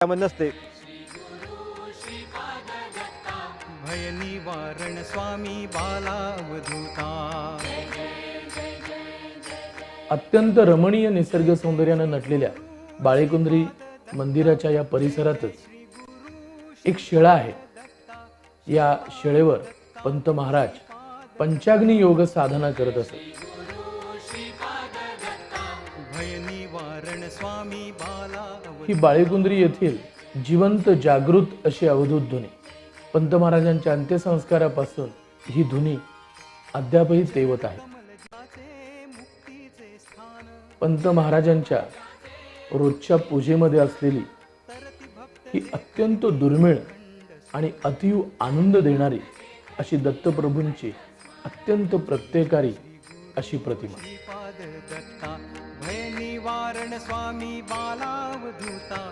त्यामध्ये नसते. भय निवारण स्वामी बाला अवधूता. अत्यंत रमणीय निसर्ग सौंदर्याने नटलेल्या बाळेकुंद्री मंदिराच्या या परिसरातच एक शिळा आहे. या शिळेवर पंत महाराज पंचाग्नी योग साधना करत असत. भय निवारण स्वामी बाला ही बाळेकुंद्री येथील जिवंत जागृत अशी अवधूत धुनी. पंत महाराजांच्या अंत्यसंस्कारापासून ही धुनी अद्यापही तेवत आहे. पंत महाराजांच्या रोजच्या पूजेमध्ये असलेली ही अत्यंत दुर्मिळ आणि अतीव आनंद देणारी अशी दत्तप्रभूंची अत्यंत प्रत्येकारी अशी प्रतिमा. दत्ता. भय निवारण स्वामी बाला अवधूता.